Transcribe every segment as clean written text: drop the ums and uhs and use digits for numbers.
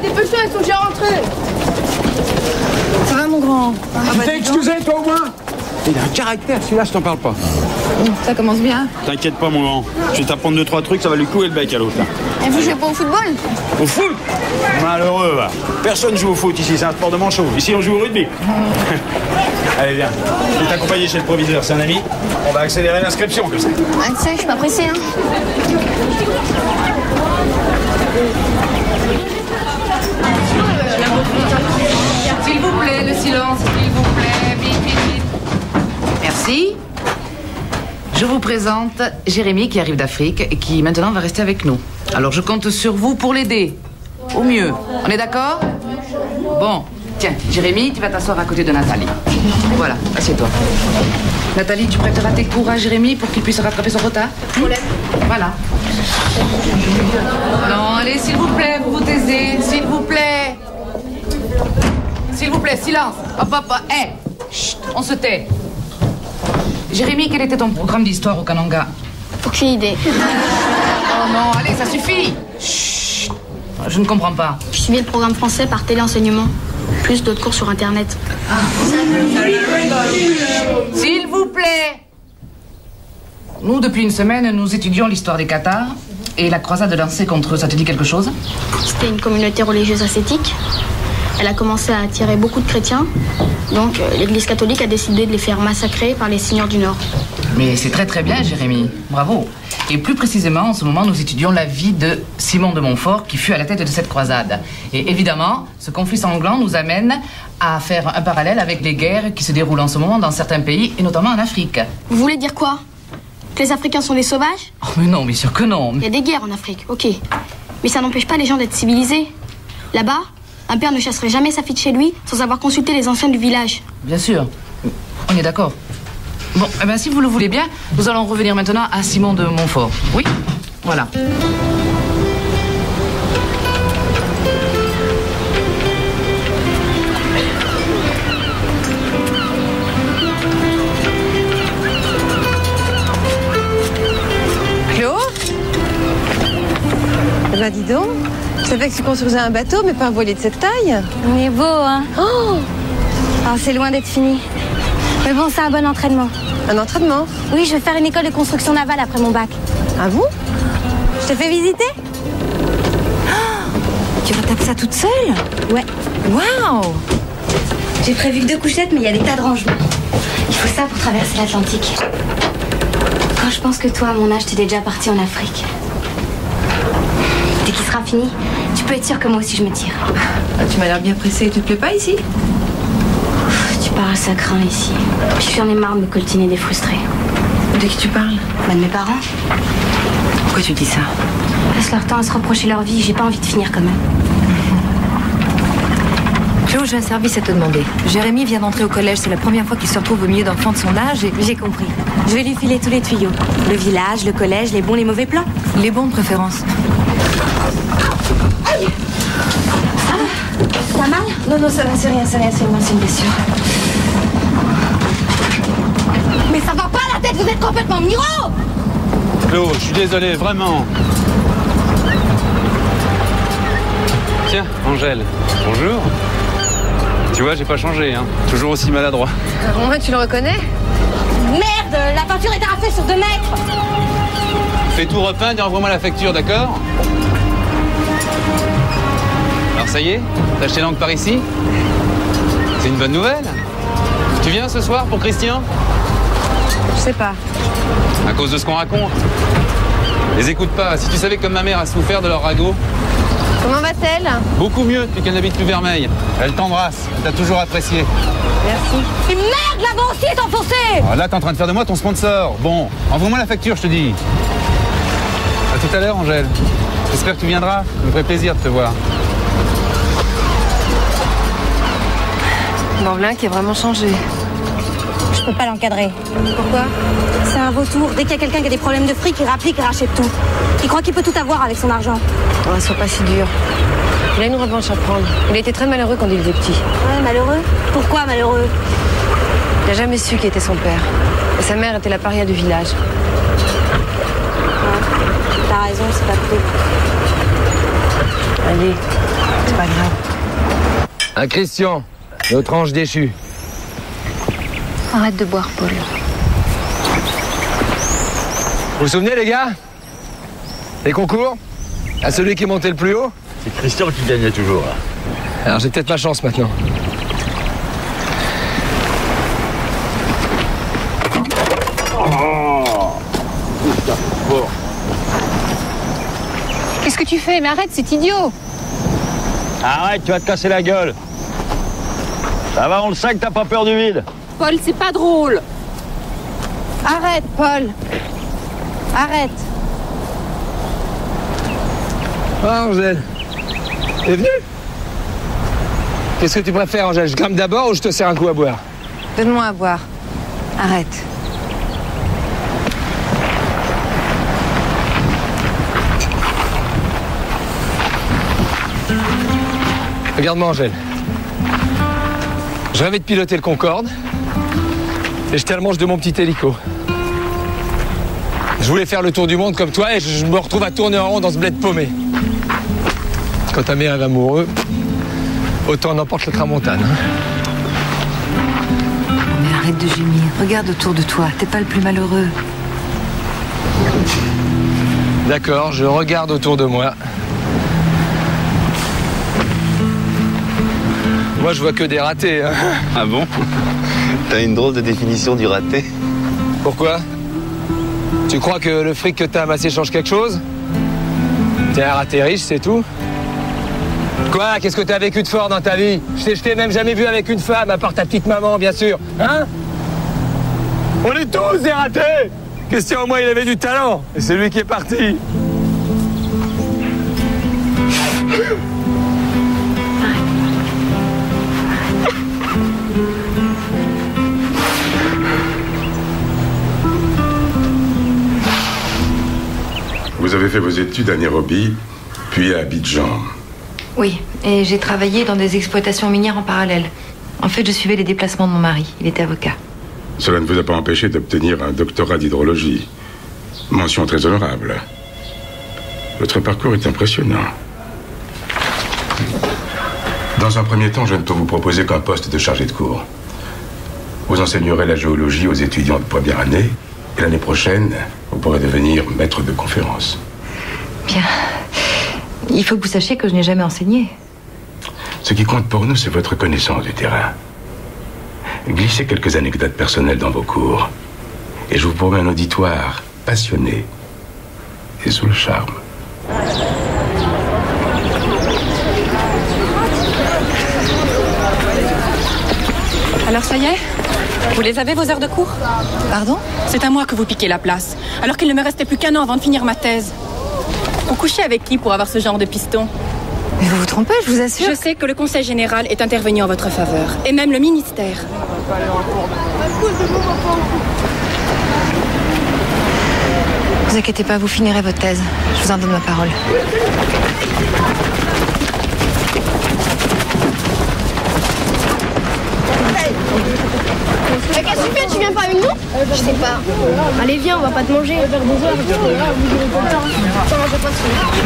dépêche-toi, ils sont déjà rentrés. Ça va, mon grand? Tu t'es excusé, toi, au moins? Il a un caractère, celui-là, je t'en parle pas. Ça commence bien. T'inquiète pas, mon grand. Je vais t'apprendre 2-3 trucs, ça va lui clouer le bec à l'autre, là. Et vous jouez pas au football? Au foot? Malheureux, va. Personne joue au foot ici, c'est un sport de manchot. Ici, on joue au rugby. Allez, viens. Je vais t'accompagner chez le proviseur, c'est un ami. On va accélérer l'inscription, comme ça. Ah, tu sais, je suis pas pressée, hein. S'il vous plaît, le silence, s'il vous plaît. Vite, vite, vite. Merci. Je vous présente Jérémy qui arrive d'Afrique et qui maintenant va rester avec nous. Alors je compte sur vous pour l'aider. Au mieux. On est d'accord? Bon. Tiens, Jérémy, tu vas t'asseoir à côté de Nathalie. Voilà, assieds-toi. Nathalie, tu prêteras tes cours à Jérémy pour qu'il puisse rattraper son retard? Problème. Voilà. Non, allez, s'il vous plaît, vous vous taisez. S'il vous plaît. S'il vous plaît, silence. Hop, hop, hop. Hé, chut, on se tait. Jérémy, quel était ton programme d'histoire au Kananga? Aucune idée. Oh non, allez, ça suffit. Chut. Je ne comprends pas. Je suivais le programme français par téléenseignement. Plus d'autres cours sur Internet. S'il vous plaît. Nous, depuis une semaine, nous étudions l'histoire des Cathares et la croisade lancée contre eux. Ça te dit quelque chose? C'était une communauté religieuse ascétique. Elle a commencé à attirer beaucoup de chrétiens. Donc, l'Église catholique a décidé de les faire massacrer par les seigneurs du Nord. Mais c'est très très bien, Jérémy. Bravo. Et plus précisément, en ce moment, nous étudions la vie de Simon de Montfort, qui fut à la tête de cette croisade. Et évidemment, ce conflit sanglant nous amène à faire un parallèle avec les guerres qui se déroulent en ce moment dans certains pays, et notamment en Afrique. Vous voulez dire quoi? Que les Africains sont des sauvages? Oh mais non, bien sûr que non. Il y a des guerres en Afrique, ok. Mais ça n'empêche pas les gens d'être civilisés. Là-bas, un père ne chasserait jamais sa fille de chez lui sans avoir consulté les anciens du village. Bien sûr. On est d'accord. Bon, eh ben, si vous le voulez bien, nous allons revenir maintenant à Simon de Montfort. Oui? Voilà. Claude? Eh ben dis donc, je savais que tu construisais un bateau, mais pas un voilier de cette taille. On est beau, hein? Oh! Alors, c'est loin d'être fini. Mais bon, c'est un bon entraînement. Un entraînement? Oui, je vais faire une école de construction navale après mon bac. Ah bon? Je te fais visiter? Tu vas taper ça toute seule? Ouais. Waouh! J'ai prévu que 2 couchettes, mais il y a des tas de rangements. Il faut ça pour traverser l'Atlantique. Quand je pense que toi, à mon âge, t'es déjà parti en Afrique. Dès qu'il sera fini, tu peux être sûr que moi aussi je me tire. Ah, tu m'as l'air bien pressée. Tu te plais pas ici? Tu parles, ça craint ici. Puis j'en ai marre de me coltiner des frustrés. De qui tu parles? Bah, de mes parents. Pourquoi tu dis ça? Passe leur temps à se reprocher leur vie, j'ai pas envie de finir comme eux. Claude, j'ai un service à te demander. Jérémy vient d'entrer au collège. C'est la première fois qu'il se retrouve au milieu d'enfants de son âge et... J'ai compris. Je vais lui filer tous les tuyaux. Le village, le collège, les bons, les mauvais plans. Les bons de préférence. T'as mal? Non, ça va, c'est rien, c'est une blessure. Mais ça va pas la tête, vous êtes complètement miro! Claude, je suis désolé, vraiment. Tiens, Angèle, bonjour. Tu vois, j'ai pas changé, hein. Toujours aussi maladroit. Romain, tu le reconnais? Merde, la peinture est arrachée sur 2 mètres! Fais tout repeindre et envoie-moi la facture, d'accord? Alors ça y est, t'as acheté l'encre par ici? C'est une bonne nouvelle. Tu viens ce soir pour Christian? Je sais pas. À cause de ce qu'on raconte. Les écoute pas. Si tu savais comme ma mère a souffert de leur ragot. Comment va-t-elle? Beaucoup mieux depuis qu'elle n'habite plus Vermeil. Elle t'embrasse. Elle t'a toujours apprécié. Merci. Et merde, là-bas aussi est enfoncé! Alors là, t'es en train de faire de moi ton sponsor. Bon, envoie-moi la facture, je te dis. À tout à l'heure, Angèle. J'espère que tu viendras. Ça me ferait plaisir de te voir. Morvelin qui a vraiment changé. Je peux pas l'encadrer. Pourquoi? C'est un vautour. Dès qu'il y a quelqu'un qui a des problèmes de fric, il rapplique et rachète tout. Il croit qu'il peut tout avoir avec son argent. Oh, sois pas si dur. Il a une revanche à prendre. Il a été très malheureux quand il était petit. Ouais, malheureux. Pourquoi malheureux? Il n'a jamais su qui était son père. Et sa mère était la paria du village. Ouais, t'as raison, c'est pas cool. Allez, C'est pas grave. Un Christian, notre ange déchu. Arrête de boire, Paul. Vous vous souvenez, les gars? Les concours? À celui qui montait le plus haut? C'est Christian qui gagnait toujours. Là. Alors j'ai peut-être ma chance maintenant. Qu'est-ce que tu fais? Mais arrête, c'est idiot. Arrête, tu vas te casser la gueule. Ça va, on le sait que t'as pas peur du vide. Paul, c'est pas drôle. Arrête, Paul. Arrête. Ah, Angèle. T'es venue? Qu'est-ce que tu préfères, Angèle? Je grimpe d'abord ou je te sers un coup à boire? Donne-moi à boire. Arrête. Regarde-moi, Angèle. Je rêvais de piloter le Concorde et j'étais à le manche de mon petit hélico. Je voulais faire le tour du monde comme toi et je me retrouve à tourner en rond dans ce bled paumé. Quand ta mère est amoureux, autant on emporte le tramontane. Mais arrête de gémir. Regarde autour de toi. T'es pas le plus malheureux. D'accord, je regarde autour de moi. Moi, je vois que des ratés. Hein. Ah bon? T'as une drôle de définition du raté. Pourquoi? Tu crois que le fric que t'as amassé change quelque chose? T'es un raté riche, c'est tout? Quoi? Qu'est-ce que t'as vécu de fort dans ta vie? Je t'ai même jamais vu avec une femme, à part ta petite maman, bien sûr. Hein? On est tous des ratés! Christian, au moins, il avait du talent. Et c'est lui qui est parti. Vous avez fait vos études à Nairobi, puis à Abidjan. Oui, et j'ai travaillé dans des exploitations minières en parallèle. En fait, je suivais les déplacements de mon mari. Il était avocat. Cela ne vous a pas empêché d'obtenir un doctorat d'hydrologie. Mention très honorable. Votre parcours est impressionnant. Dans un premier temps, je ne peux vous proposer qu'un poste de chargé de cours. Vous enseignerez la géologie aux étudiants de première année, et l'année prochaine, vous pourrez devenir maître de conférence. Bien. Il faut que vous sachiez que je n'ai jamais enseigné. Ce qui compte pour nous, c'est votre connaissance du terrain. Glissez quelques anecdotes personnelles dans vos cours, et je vous promets un auditoire passionné et sous le charme. Alors ça y est? Vous les avez, vos heures de cours? Pardon? C'est à moi que vous piquez la place, alors qu'il ne me restait plus qu'un an avant de finir ma thèse. Vous couchez avec qui pour avoir ce genre de piston? Mais vous vous trompez, je vous assure. Je sais que le Conseil général est intervenu en votre faveur, et même le ministère. Ne vous inquiétez pas, vous finirez votre thèse. Je vous en donne ma parole. Qu'est-ce que tu fais? Tu viens pas avec nous? Je sais pas. Allez, viens, on va pas te manger.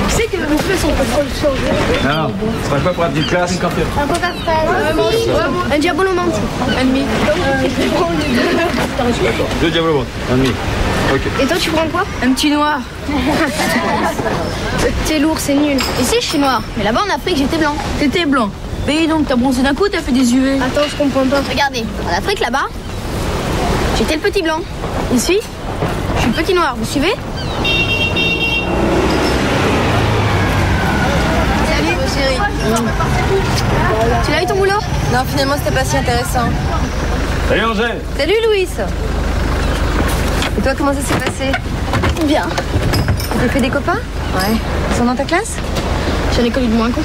Tu sais que mon feu, c'est pas trop le chaud. Non, ce serait quoi pour la petite classe? Un Coca-Cola. Un Diabolo Monte. Un demi. Deux Diabolo Monte. Un demi. Ok. Et toi, tu prends quoi? Un petit noir. T'es lourd, c'est nul. Ici, je suis noir. Mais là-bas, en Afrique, j'étais blanc. T'étais blanc. Mais donc, t'as bronzé d'un coup, t'as fait des UV. Attends, je comprends pas. Regardez, en Afrique, là-bas, j'étais le petit blanc. Ici, je suis le petit noir. Vous suivez? Salut, chérie. Tu l'as eu ton boulot? Non, finalement, c'était pas si intéressant. Salut Angèle. Salut, Louis. Et toi, comment ça s'est passé? Bien. T'as fait des copains? Ouais. Ils sont dans ta classe? J'en ai connu de moins con.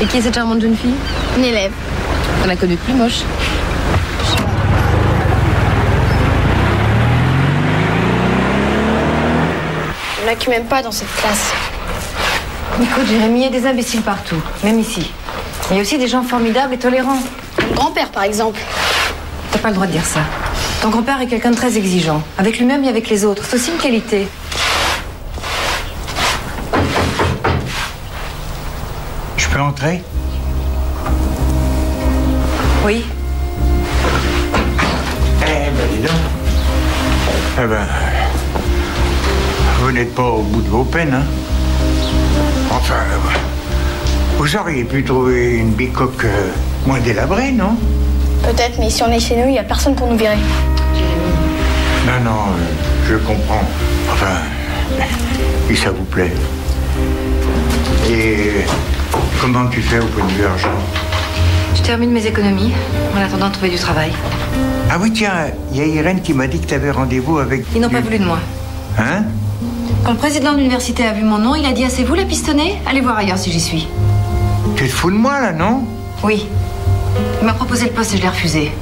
Et qui est cette charmante jeune fille? Une élève. T'en as connu de plus moche. Il y en a qui m'aiment pas dans cette classe. Écoute, Jérémy, il y a des imbéciles partout, même ici. Il y a aussi des gens formidables et tolérants. Mon grand-père, par exemple. T'as pas le droit de dire ça. Ton grand-père est quelqu'un de très exigeant, avec lui-même et avec les autres. C'est aussi une qualité. Je peux entrer? Oui. Eh ben, dis donc. Eh ben, vous n'êtes pas au bout de vos peines, hein? Enfin, vous auriez pu trouver une bicoque moins délabrée, non? Peut-être, mais si on est chez nous, il n'y a personne pour nous virer. Non, je comprends. Enfin, si ça vous plaît. Et comment tu fais au point de vue argent? Je termine mes économies en attendant de trouver du travail. Ah oui, tiens, il y a Irène qui m'a dit que tu avais rendez-vous avec... Ils n'ont pas voulu de moi. Hein? Quand le président de l'université a vu mon nom, il a dit « Ah, c'est vous la pistonnée? Allez voir ailleurs si j'y suis. » Tu te fous de moi, là, non? Oui. Il m'a proposé le poste et je l'ai refusé.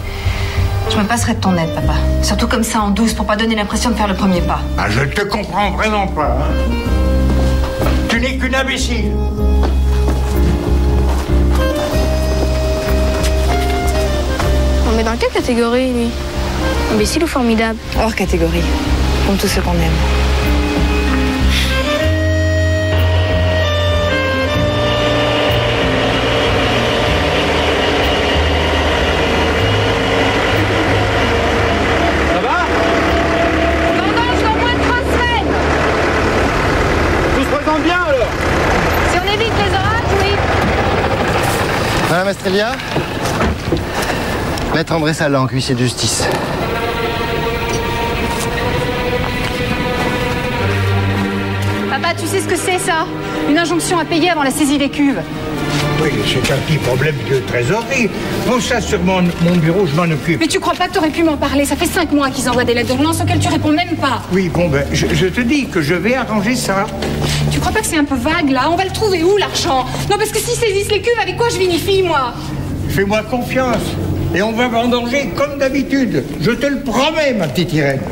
Je me passerai de ton aide, papa. Surtout comme ça, en douce, pour pas donner l'impression de faire le premier pas. Ah, je te comprends vraiment pas, hein? Tu n'es qu'une imbécile. On met dans quelle catégorie, lui? Imbécile ou formidable? Hors catégorie. Comme tous ceux qu'on aime. Madame Astrelia, Maître André Salan, huissier de justice. Papa, tu sais ce que c'est, ça? Une injonction à payer avant la saisie des cuves. Oui, c'est un petit problème de trésorerie. Bon, ça, sur mon bureau, je m'en occupe. Mais tu crois pas que t'aurais pu m'en parler? Ça fait 5 mois qu'ils envoient des lettres d'urgence auxquelles tu réponds même pas. Oui, bon, ben, je te dis que je vais arranger ça. Tu crois pas que c'est un peu vague, là? On va le trouver où, l'argent? Non, parce que s'ils saisissent les cuves, avec quoi je vinifie, moi? Fais-moi confiance. Et on va vendanger comme d'habitude. Je te le promets, ma petite Irène.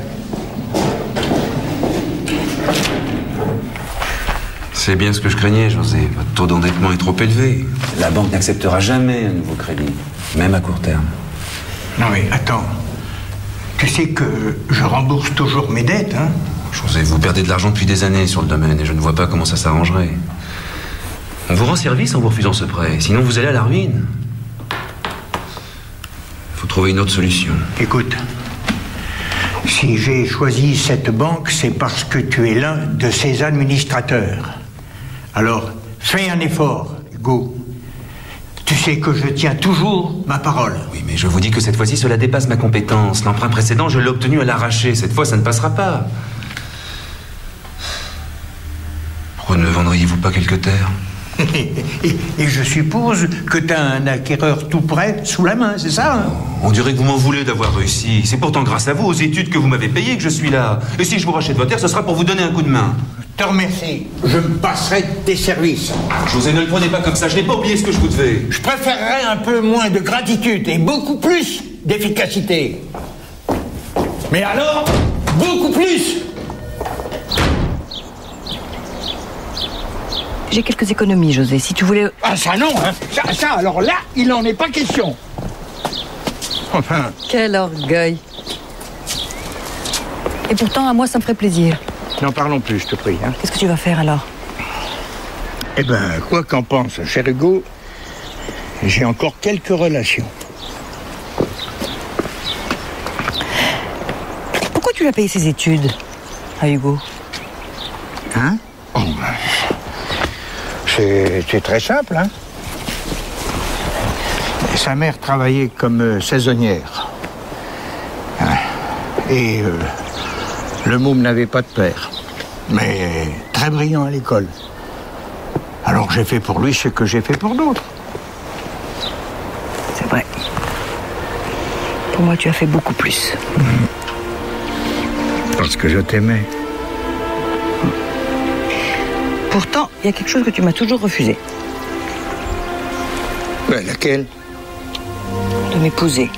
C'est bien ce que je craignais, José. Votre taux d'endettement est trop élevé. La banque n'acceptera jamais un nouveau crédit, même à court terme. Non mais attends. Tu sais que je rembourse toujours mes dettes, hein? José, vous perdez de l'argent depuis des années sur le domaine et je ne vois pas comment ça s'arrangerait. On vous rend service en vous refusant ce prêt, sinon vous allez à la ruine. Faut trouver une autre solution. Écoute, si j'ai choisi cette banque, c'est parce que tu es l'un de ses administrateurs. Alors, fais un effort, Hugo. Tu sais que je tiens toujours ma parole. Oui, mais je vous dis que cette fois-ci, cela dépasse ma compétence. L'emprunt précédent, je l'ai obtenu à l'arraché. Cette fois, ça ne passera pas. Pourquoi ne vendriez-vous pas quelques terres? Et je suppose que tu as un acquéreur tout prêt sous la main, c'est ça, hein? On dirait que vous m'en voulez d'avoir réussi. C'est pourtant grâce à vous, aux études que vous m'avez payées, que je suis là. Et si je vous rachète votre terre, ce sera pour vous donner un coup de main. Je te remercie. Je me passerai de tes services. José, ne le prenez pas comme ça. Je n'ai pas oublié ce que je vous devais. Je préférerais un peu moins de gratitude et beaucoup plus d'efficacité. Mais alors, beaucoup plus! J'ai quelques économies, José, si tu voulais... Ah, ça non, hein. Ça, alors là, il n'en est pas question. Enfin... Quel orgueil. Et pourtant, à moi, ça me ferait plaisir. N'en parlons plus, je te prie. Hein. Qu'est-ce que tu vas faire, alors? Eh ben, quoi qu'en pense, cher Hugo, j'ai encore quelques relations. Pourquoi tu lui as payé ses études à Hugo? Hein? Oh, ben... C'est très simple, hein. Sa mère travaillait comme saisonnière. Et le môme n'avait pas de père. Mais très brillant à l'école. Alors j'ai fait pour lui ce que j'ai fait pour d'autres. C'est vrai. Pour moi, tu as fait beaucoup plus. Parce que je t'aimais. Pourtant, il y a quelque chose que tu m'as toujours refusé. Ben, laquelle? De m'épouser.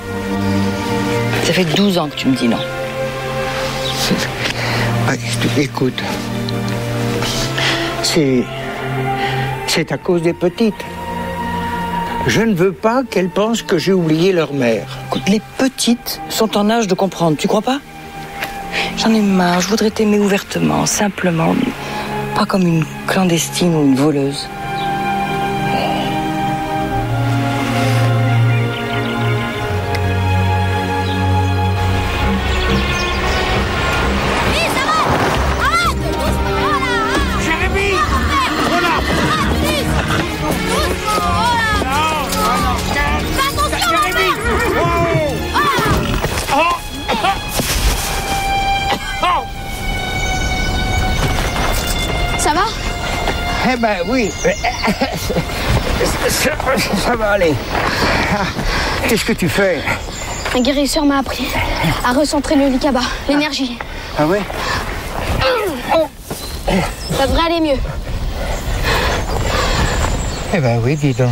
Ça fait 12 ans que tu me dis non. Écoute, c'est à cause des petites. Je ne veux pas qu'elles pensent que j'ai oublié leur mère. Écoute, les petites sont en âge de comprendre, tu crois pas? J'en ai marre, je voudrais t'aimer ouvertement, simplement. Pas comme une clandestine ou une voleuse. Eh ben oui. Ça va aller. Qu'est-ce que tu fais? Un guérisseur m'a appris à recentrer le Likaba, l'énergie. Ah ouais? Ça devrait aller mieux. Eh ben oui, dis donc.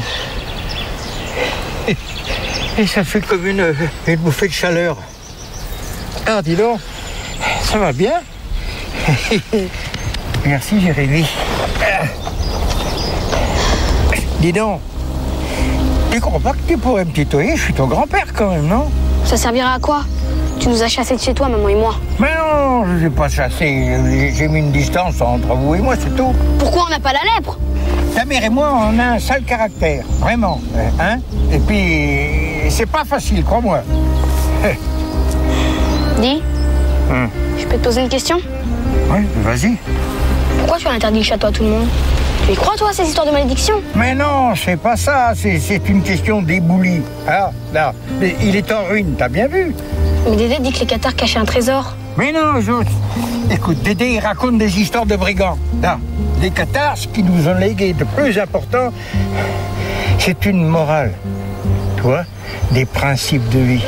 Et ça fait comme une bouffée de chaleur. Ah, dis donc, ça va bien? Merci, Jérémy. Dis donc, tu crois pas que tu pourrais me tutoyer? Je suis ton grand-père quand même, non? Ça servira à quoi? Tu nous as chassés de chez toi, maman et moi. Mais non, je ne les ai pas chassés. J'ai mis une distance entre vous et moi, c'est tout. Pourquoi on n'a pas la lèpre? Ta mère et moi, on a un sale caractère, vraiment, hein? Et puis, c'est pas facile, crois-moi. Dis, je peux te poser une question? Oui, vas-y. Pourquoi tu as interdit le château à tout le monde? Tu y crois, toi, à ces histoires de malédiction? Mais non, c'est pas ça, c'est une question d'éboulis. Ah, là, il est en ruine, t'as bien vu? Mais Dédé dit que les Cathares cachaient un trésor. Mais non, écoute, Dédé, il raconte des histoires de brigands. Là, les Cathares, ce qui nous ont légué de plus important, c'est une morale. Tu vois, des principes de vie.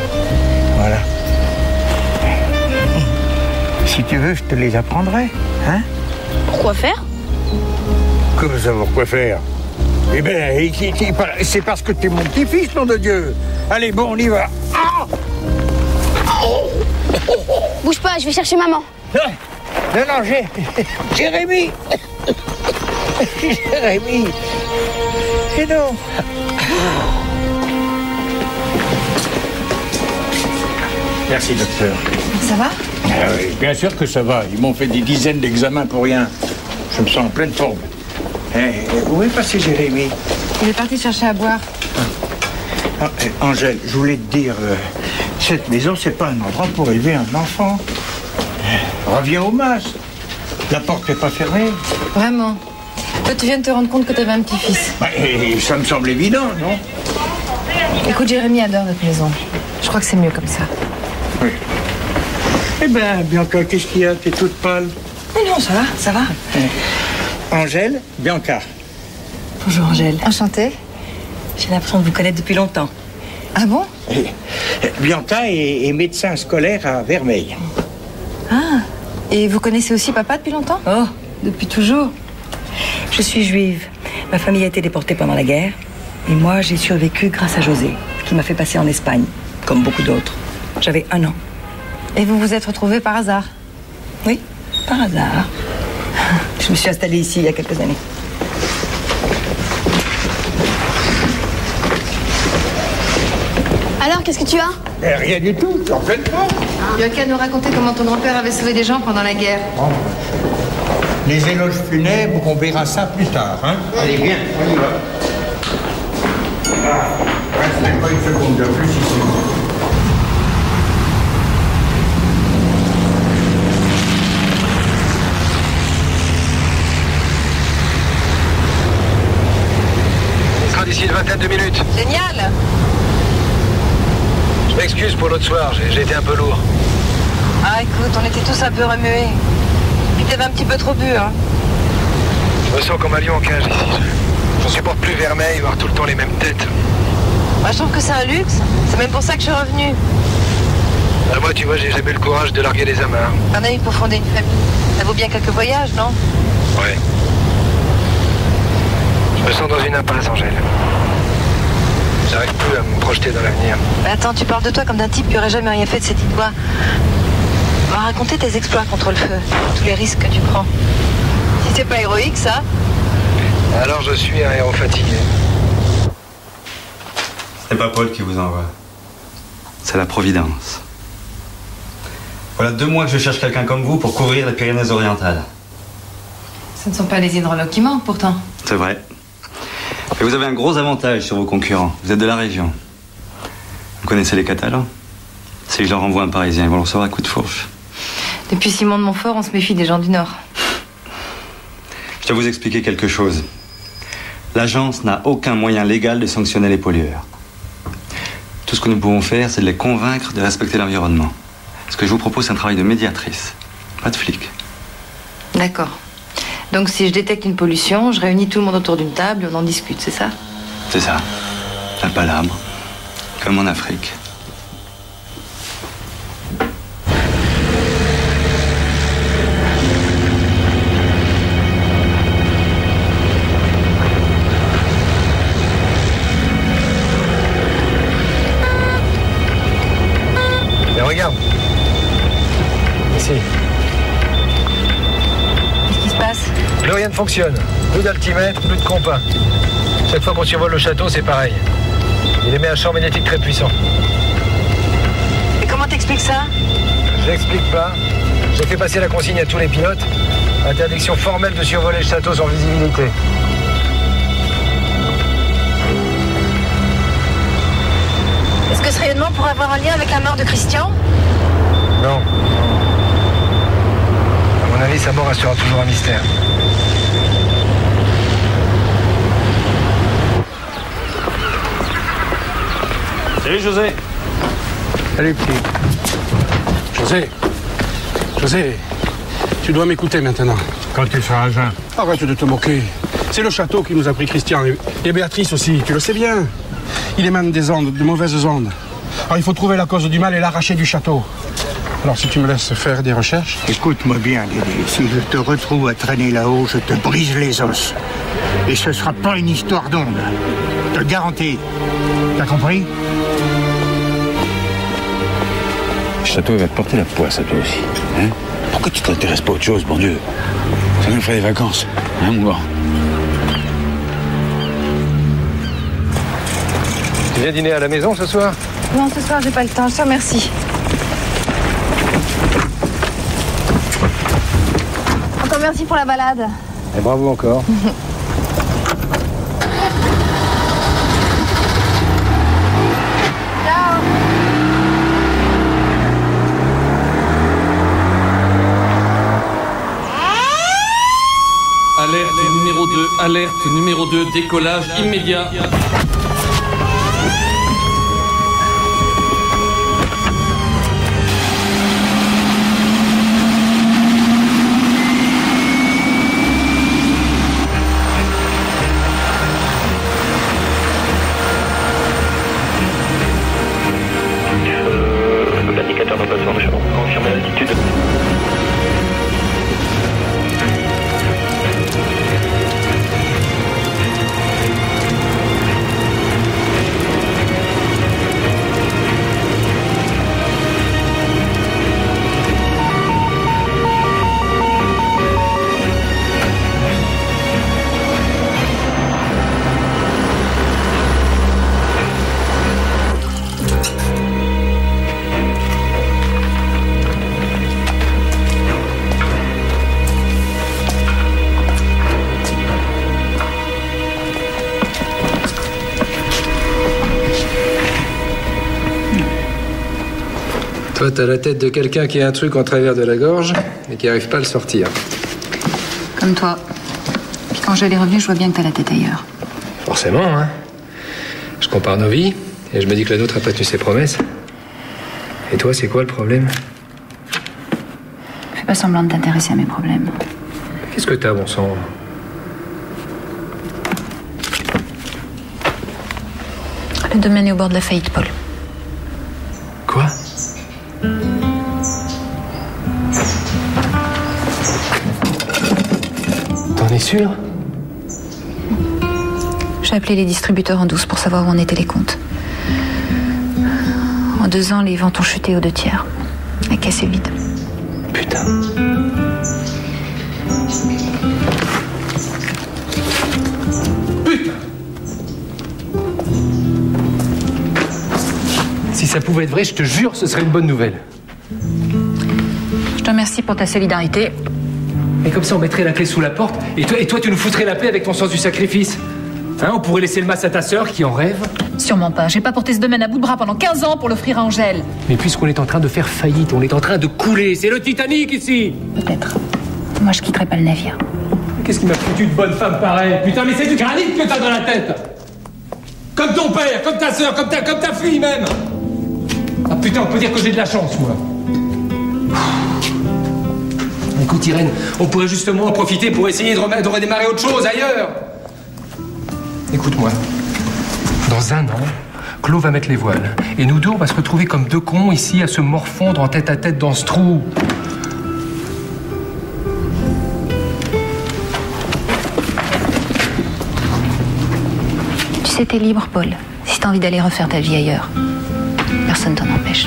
Voilà. Si tu veux, je te les apprendrai, hein? Pourquoi faire? Comment ça, pourquoi faire? Eh bien, c'est parce que t'es mon petit-fils, nom de Dieu. Allez, bon, on y va. Ah! Bouge pas, je vais chercher maman. Non, Jérémy. Jérémy. Et non. Merci, docteur. Ça va? Ah oui, bien sûr que ça va. Ils m'ont fait des dizaines d'examens pour rien. Je me sens en pleine forme. Où est passé Jérémy? Il est parti chercher à boire. Angèle, je voulais te dire, cette maison, c'est pas un endroit pour élever un enfant. Reviens au masque. La porte n'est pas fermée. Vraiment? Toi, tu viens de te rendre compte que tu avais un petit-fils. Ça me semble évident, non? Écoute, Jérémy adore notre maison. Je crois que c'est mieux comme ça. Oui. Eh ben, Bianca, qu'est-ce qu'il y a? T'es toute pâle. Mais non, ça va, ça va. Angèle, Bianca. Bonjour, Angèle. Enchantée. J'ai l'impression de vous connaître depuis longtemps. Ah bon? Bianca est médecin scolaire à Vermeil. Ah, et vous connaissez aussi papa depuis longtemps? Oh, depuis toujours. Je suis juive. Ma famille a été déportée pendant la guerre. Et moi, j'ai survécu grâce à José, qui m'a fait passer en Espagne, comme beaucoup d'autres. J'avais 1 an. Et vous vous êtes retrouvés par hasard? Oui, par hasard. Je me suis installée ici il y a quelques années. Alors, qu'est-ce que tu as? Rien du tout, tu en pleine forme. Bianca nous racontait comment ton grand-père avait sauvé des gens pendant la guerre. Bon. Les éloges funèbres, on verra ça plus tard, hein? Allez, viens, on y va. Reste même pas une seconde de plus ici. On sera d'ici une vingtaine de minutes. Génial! Je m'excuse pour l'autre soir, j'ai été un peu lourd. Ah, écoute, on était tous un peu remués. Puis t'avais un petit peu trop bu, hein? Je me sens comme un lion en cage ici. J'en supporte plus Vermeil, voir tout le temps les mêmes têtes. Moi, je trouve que c'est un luxe. C'est même pour ça que je suis revenue. Moi, tu vois, j'ai jamais eu le courage de larguer les amarres. Un ami pour fonder une famille. Ça vaut bien quelques voyages, non? Ouais. Je me sens dans une impasse, Angèle. J'arrive plus à me projeter dans l'avenir. Mais attends, tu parles de toi comme d'un type qui aurait jamais rien fait de ses petites doigts. On va raconter tes exploits contre le feu, tous les risques que tu prends. Si c'est pas héroïque, ça? Alors je suis un héros fatigué. C'est pas Paul qui vous envoie. C'est la Providence. Voilà 2 mois que je cherche quelqu'un comme vous pour couvrir les Pyrénées-Orientales. Ce ne sont pas les hydrologues qui manquent, pourtant. C'est vrai. Et vous avez un gros avantage sur vos concurrents. Vous êtes de la région. Vous connaissez les Catalans? Si je leur envoie un Parisien, ils vont le recevoir à coups de fourche. Depuis Simon de Montfort, on se méfie des gens du Nord. Je dois vous expliquer quelque chose. L'agence n'a aucun moyen légal de sanctionner les pollueurs. Tout ce que nous pouvons faire, c'est de les convaincre de respecter l'environnement. Ce que je vous propose, c'est un travail de médiatrice, pas de flic. D'accord. Donc si je détecte une pollution, je réunis tout le monde autour d'une table et on en discute, c'est ça? C'est ça. La palabre. Comme en Afrique. Mais regarde. Ici. Qu'est-ce qui se passe? Plus rien ne fonctionne. Plus d'altimètre, plus de compas. Chaque fois qu'on survole le château, c'est pareil. Il émet un champ magnétique très puissant. Et comment t'expliques ça? Je l'explique pas. J'ai fait passer la consigne à tous les pilotes. Interdiction formelle de survoler le château sans visibilité. Est-ce que ce rayonnement pourrait avoir un lien avec la mort de Christian? Non. À mon avis, sa mort restera toujours un mystère. Salut José. Salut petit. José, tu dois m'écouter maintenant. Quand tu seras à jeun. Arrête de te moquer. C'est le château qui nous a pris Christian et Béatrice aussi, tu le sais bien. Il émane des ondes, de mauvaises ondes. Alors il faut trouver la cause du mal et l'arracher du château. Alors si tu me laisses faire des recherches... Écoute-moi bien, Dédé. Si je te retrouve à traîner là-haut, je te brise les os. Et ce sera pas une histoire d'ondes. Je te le garantis. T'as compris? Le château il va te porter la poisse à toi aussi. Hein? Pourquoi tu t'intéresses pas à autre chose, bon Dieu? Ça nous ferait des vacances, hein, mon gars? Tu viens dîner à la maison ce soir? Non, ce soir, j'ai pas le temps. Je te remercie. Encore merci pour la balade. Et bravo encore. Alerte numéro 2, décollage immédiat. L'indicateur d'emplacement de chalon confirme l'altitude. Toi, t'as la tête de quelqu'un qui a un truc en travers de la gorge et qui n'arrive pas à le sortir. Comme toi. Puis quand j'allais revenir, je vois bien que t'as la tête ailleurs. Forcément, hein. Je compare nos vies et je me dis que la nôtre n'a pas tenu ses promesses. Et toi, c'est quoi le problème? Fais pas semblant de t'intéresser à mes problèmes. Qu'est-ce que t'as, bon sang? Le domaine est au bord de la faillite, Paul. Quoi? T'en es sûr? J'ai appelé les distributeurs en douce pour savoir où en étaient les comptes. En 2 ans, les ventes ont chuté aux 2/3. La caisse est vide. Putain. Putain! Si ça pouvait être vrai, je te jure, ce serait une bonne nouvelle. Je te remercie pour ta solidarité. Et comme ça, on mettrait la clé sous la porte, et toi, tu nous foutrais la paix avec ton sens du sacrifice. Hein, on pourrait laisser le mas à ta sœur qui en rêve. Sûrement pas. J'ai pas porté ce domaine à bout de bras pendant 15 ans pour l'offrir à Angèle. Mais puisqu'on est en train de faire faillite, on est en train de couler. C'est le Titanic ici. Peut-être. Moi, je quitterai pas le navire. Qu'est-ce qui m'a foutu de bonne femme pareille? Putain, mais c'est du granit que t'as dans la tête. Comme ton père, comme ta sœur, comme ta fille même. Ah putain, on peut dire que j'ai de la chance, moi. Écoute, Irène, on pourrait justement en profiter pour essayer de redémarrer autre chose ailleurs. Écoute-moi. Dans un an, Claude va mettre les voiles. Et nous deux, on va se retrouver comme deux cons ici à se morfondre en tête à tête dans ce trou. Tu sais, t'es libre, Paul. Si t'as envie d'aller refaire ta vie ailleurs, personne t'en empêche.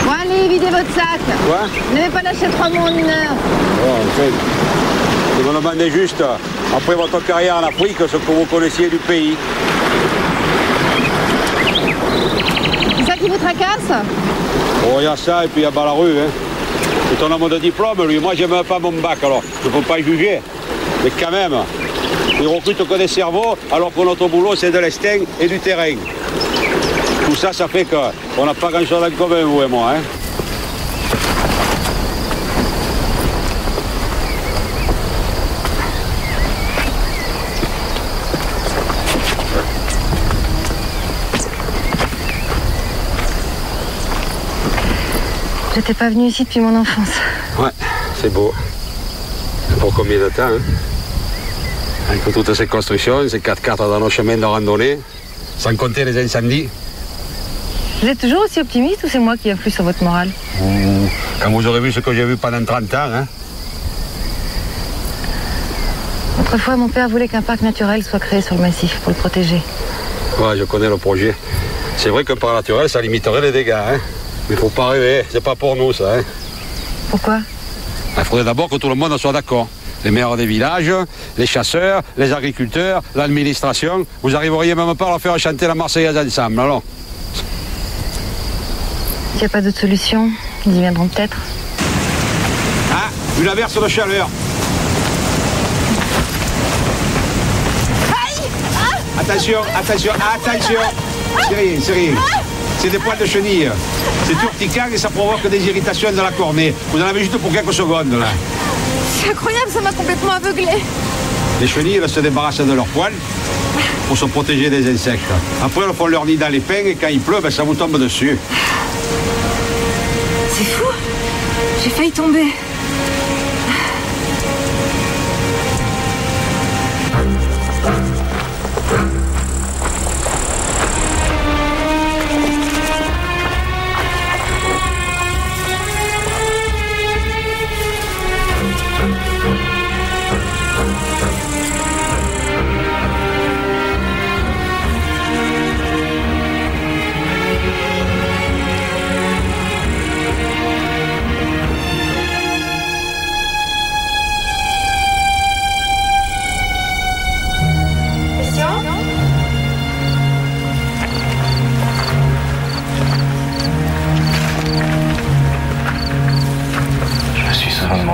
Bon, allez, videz votre sac. Quoi? Vous n'avez pas lâché 3 mots en 1 heure. Oh, en fait, je me demandais juste, après votre carrière en Afrique, ce que vous connaissiez du pays. C'est ça qui vous tracasse? Oh, il y a ça, et puis il y a Balarue, hein. C'est un homme de diplôme, lui. Moi, j'ai même pas mon bac, alors je ne peux pas juger. Mais quand même, il recrute que des cerveaux, alors que notre boulot, c'est de l'estin et du terrain. Tout ça, ça fait qu'on n'a pas grand-chose en commun, vous et moi, hein. J'étais pas venue ici depuis mon enfance. Ouais, c'est beau. Pour combien de temps, hein? Avec toutes ces constructions, ces 4x4 dans nos chemins de randonnée, sans compter les incendies. Vous êtes toujours aussi optimiste ou c'est moi qui influe sur votre morale? Quand vous aurez vu ce que j'ai vu pendant 30 ans, hein? Autrefois, mon père voulait qu'un parc naturel soit créé sur le massif pour le protéger. Ouais, je connais le projet. C'est vrai que par naturel, ça limiterait les dégâts, hein? Mais faut pas rêver, c'est pas pour nous, ça, hein? Pourquoi? Il faudrait d'abord que tout le monde soit d'accord. Les maires des villages, les chasseurs, les agriculteurs, l'administration. Vous arriveriez même pas à leur faire chanter la Marseillaise ensemble, alors? S'il n'y a pas d'autre solution, ils y viendront peut-être. Ah, une averse de chaleur. Aïe! Ah! Attention, attention, attention! C'est rien, c'est rien. C'est des poils de chenille. C'est urticant et ça provoque des irritations dans la cornée. Vous en avez juste pour quelques secondes, là. C'est incroyable, ça m'a complètement aveuglé. Les chenilles, elles se débarrassent de leurs poils pour se protéger des insectes. Après, elles font leur nid dans les pins et quand il pleut, ben, ça vous tombe dessus. C'est fou. J'ai failli tomber.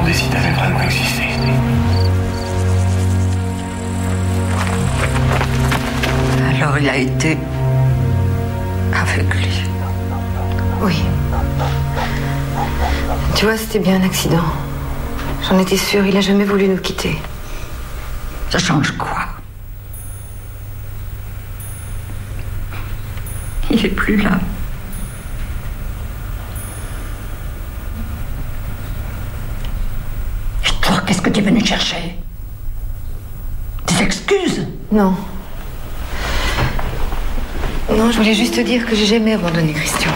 Si t'avais vraiment existé. Alors il a été aveuglé. Oui. Tu vois, c'était bien un accident. J'en étais sûre, il a jamais voulu nous quitter. Ça change quoi? Il est plus là. Qu'est-ce que tu es venu chercher? Des excuses? Non. Non, je voulais juste te dire que j'ai jamais abandonné Christian.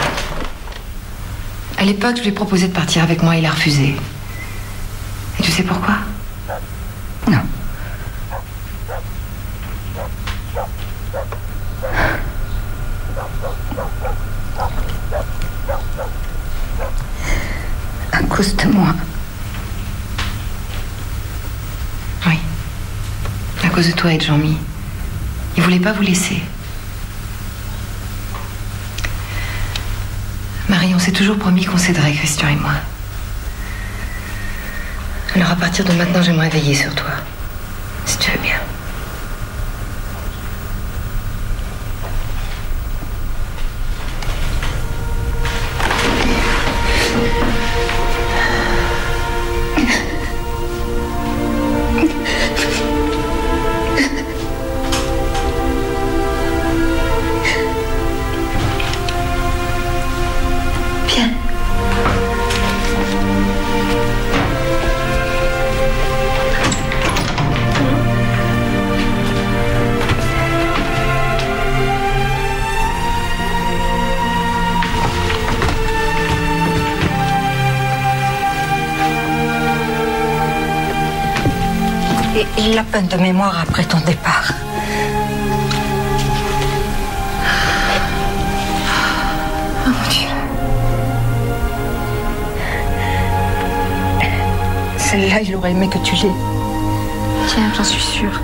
À l'époque, je lui ai proposé de partir avec moi, il a refusé. Et tu sais pourquoi? Non. À cause de moi. À cause de toi et de Jean-Mi. Il voulait pas vous laisser. Marie, on s'est toujours promis qu'on s'aiderait, Christian et moi. Alors à partir de maintenant, j'aimerais veiller sur toi. Si tu veux bien. J'ai la peine de mémoire après ton départ. Oh mon Dieu. Celle-là, il aurait aimé que tu l'aies. Tiens, j'en suis sûre.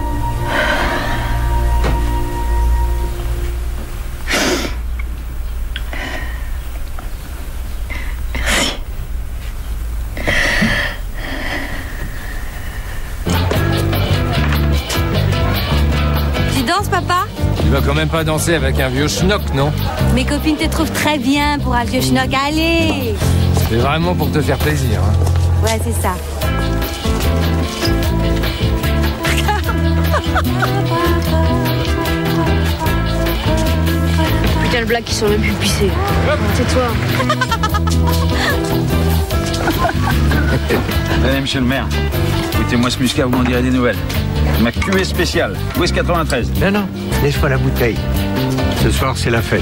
Tu vas quand même pas danser avec un vieux schnock, non? Mes copines te trouvent très bien pour un vieux schnock. Allez! C'est vraiment pour te faire plaisir, hein. Ouais, c'est ça. Putain, le blague qui sont même plus pissés. Tais-toi. Allez, monsieur le maire, écoutez-moi ce muscat, vous m'en direz des nouvelles. Ma cuvée spéciale, West 93. Non, laisse-moi la bouteille. Ce soir, c'est la fête.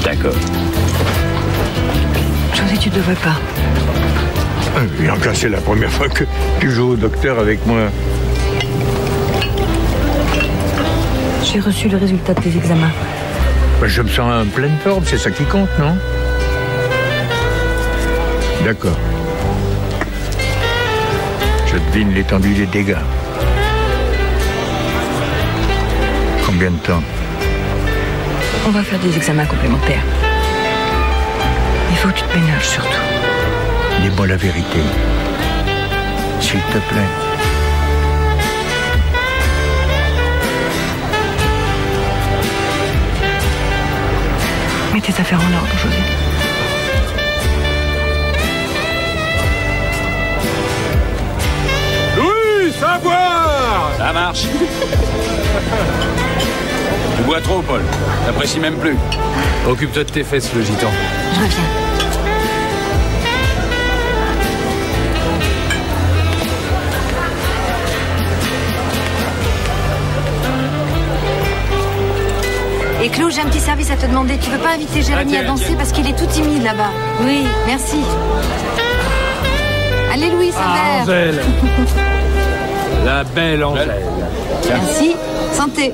D'accord. José, tu devrais pas. Et encore, c'est la première fois que tu joues au docteur avec moi. J'ai reçu le résultat de tes examens. Je me sens en pleine forme, c'est ça qui compte, non? D'accord. Je devine l'étendue des dégâts. Combien de temps? On va faire des examens complémentaires. Il faut que tu te ménages surtout. Dis-moi la vérité. S'il te plaît. Mets tes affaires en ordre, José. Louis, savoir! Ça marche. Tu bois trop, Paul. T'apprécies même plus. Occupe-toi de tes fesses, le gitan. Je reviens. Et Claude, j'ai un petit service à te demander. Tu veux pas inviter Jérémy à danser parce qu'il est tout timide là-bas? Oui, merci. Allez, Louis, un verre. Angèle. La belle Angèle. Merci. Santé.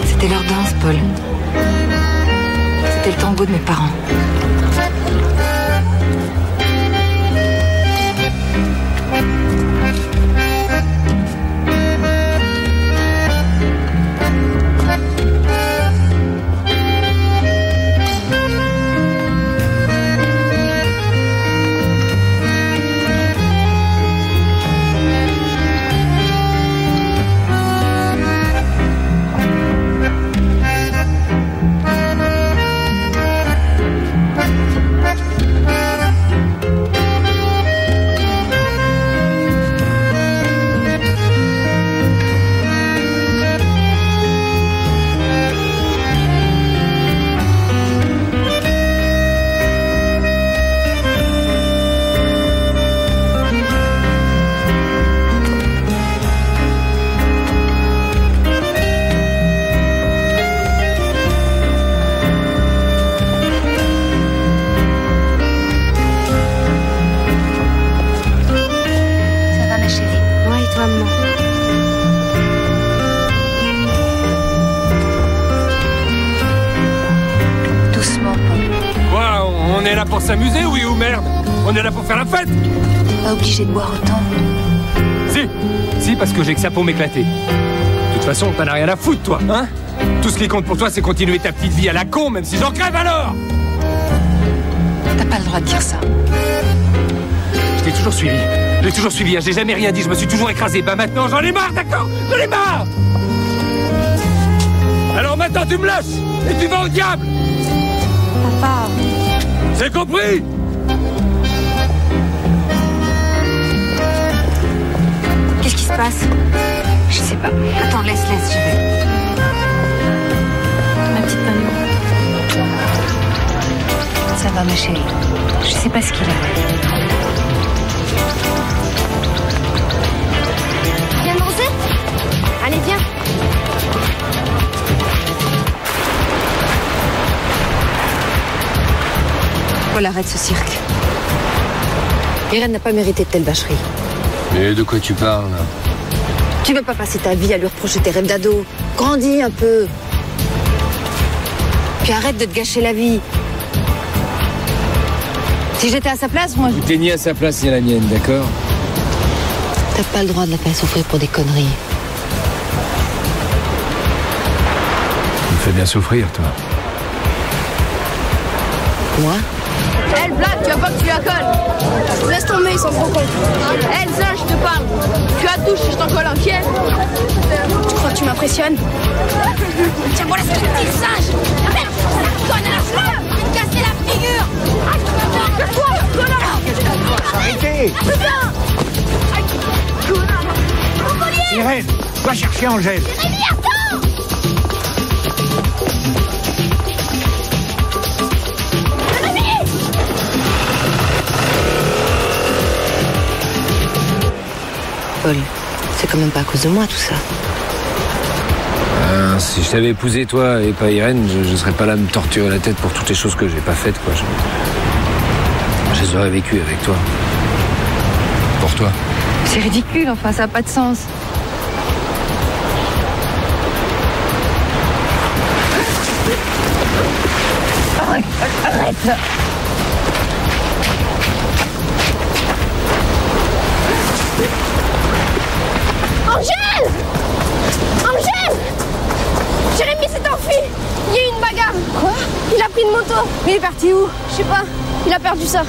C'était leur danse, Paul. C'était le tango de mes parents. Pour s'amuser, oui ou merde? On est là pour faire la fête. Pas obligé de boire autant. Si, parce que j'ai que ça pour m'éclater. De toute façon, t'en as rien à foutre, toi, hein? Tout ce qui compte pour toi, c'est continuer ta petite vie à la con, même si j'en crève alors. T'as pas le droit de dire ça. Je t'ai toujours suivi. J'ai toujours suivi, hein. J'ai jamais rien dit, je me suis toujours écrasé. Bah maintenant, j'en ai marre, d'accord? J'en ai marre. Alors maintenant, tu me lâches et tu vas au diable. Papa. C'est compris? Qu'est-ce qui se passe? Je sais pas. Attends, laisse, je vais. Ma petite Manu. Ça va, ma chérie. Je sais pas ce qu'il a. Viens danser? Allez, viens. Paul, arrête ce cirque. Irène n'a pas mérité de telle vacherie. Mais de quoi tu parles, là? Tu ne veux pas passer ta vie à lui reprocher tes rêves d'ado. Grandis un peu. Puis arrête de te gâcher la vie. Si j'étais à sa place, moi... T'es ni à sa place ni à la mienne, d'accord? T'as pas le droit de la faire souffrir pour des conneries. Tu me fais bien souffrir, toi. Moi? Elle blague, tu vas pas que tu la colles. Laisse tomber, ils sont trop cons. Elsa, je te parle. Tu la touches, je t'en colle un pied. Tu crois que tu m'impressionnes? Tiens, voilà ce petit singe. Connasse, je vais te casser la figure. Casse-toi, connard. Arrêtez. Irène, va chercher Angèle. Jérémy, attends. Paul, c'est quand même pas à cause de moi tout ça. Si je t'avais épousé toi et pas Irène, je serais pas là à me torturer la tête pour toutes les choses que j'ai pas faites, quoi. Je les aurais vécues avec toi. Pour toi. C'est ridicule, enfin, ça n'a pas de sens. Arrête. Angèle! Angèle! Jérémy s'est enfui! Il y a eu une bagarre! Quoi? Il a pris une moto! Mais il est parti où? Je sais pas. Il a perdu ça.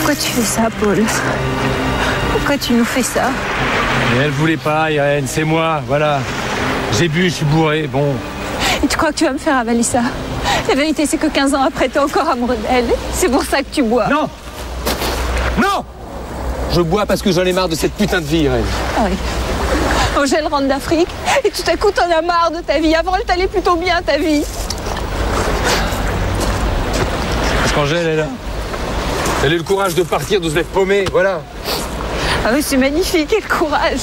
Pourquoi tu fais ça, Paul? Pourquoi tu nous fais ça? Mais elle voulait pas, Irène, c'est moi, voilà. J'ai bu, je suis bourré, bon. Et tu crois que tu vas me faire avaler ça? La vérité, c'est que 15 ans après, t'es encore amoureux d'elle. C'est pour ça que tu bois. Non! Non! Je bois parce que j'en ai marre de cette putain de vie, Irène. Ah oui. Angèle rentre d'Afrique et tout à coup, t'en as marre de ta vie. Avant, elle t'allait plutôt bien, ta vie. Parce qu'Angèle est là. Elle a eu le courage de partir, de se mettre paumée, voilà. Ah oui, c'est magnifique, quel courage.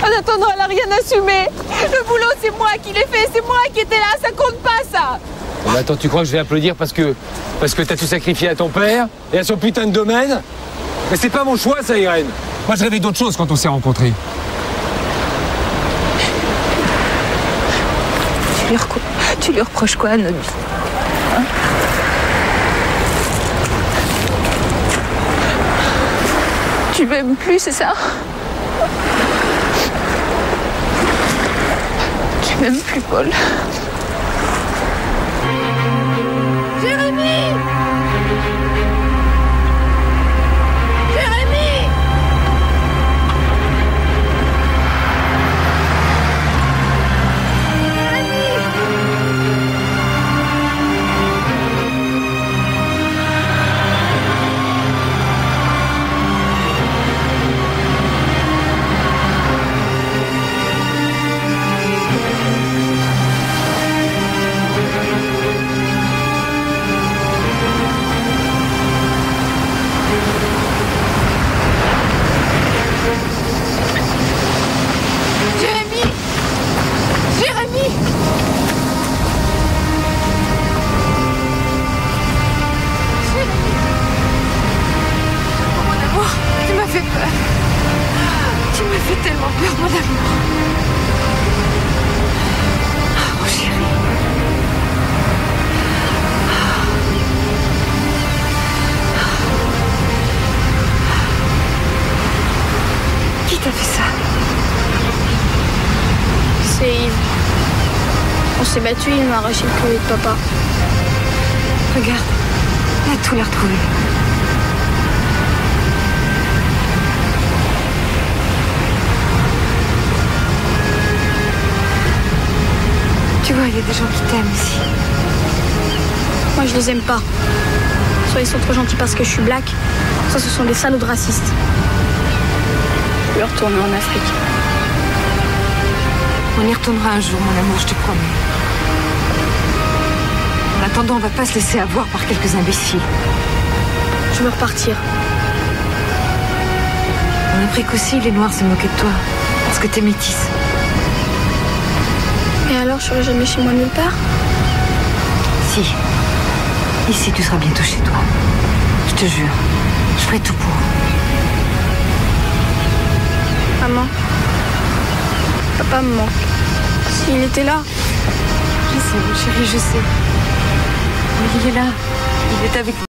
En attendant, elle n'a rien assumé. Le boulot, c'est moi qui l'ai fait, c'est moi qui étais là, ça compte pas, ça. Mais attends, tu crois que je vais applaudir parce que t'as tout sacrifié à ton père et à son putain de domaine? Mais c'est pas mon choix, ça, Irène. Moi, je rêvais d'autre chose quand on s'est rencontrés. Tu lui reproches quoi à notre vie, hein? Tu m'aimes plus, c'est ça? Tu m'aimes plus, Paul. Jérémy! Jérémy! On s'est battu, il m'a arraché le collier de papa. Regarde, il a tout l'air retrouvé. Tu vois, il y a des gens qui t'aiment ici. Moi, je les aime pas. Soit ils sont trop gentils parce que je suis black, soit ce sont des salauds de racistes. Je vais retourner en Afrique. On y retournera un jour, mon amour, je te promets. En attendant, on va pas se laisser avoir par quelques imbéciles. Je veux repartir. On a appris qu'aussi les Noirs se moquaient de toi, parce que t'es métisse. Et alors, je serai jamais chez moi nulle part? Si. Ici, tu seras bientôt chez toi. Je te jure. Je ferai tout pour. Maman. Papa me manque. S'il était là. Je sais, mon chéri, je sais. Mais il est là. Il est avec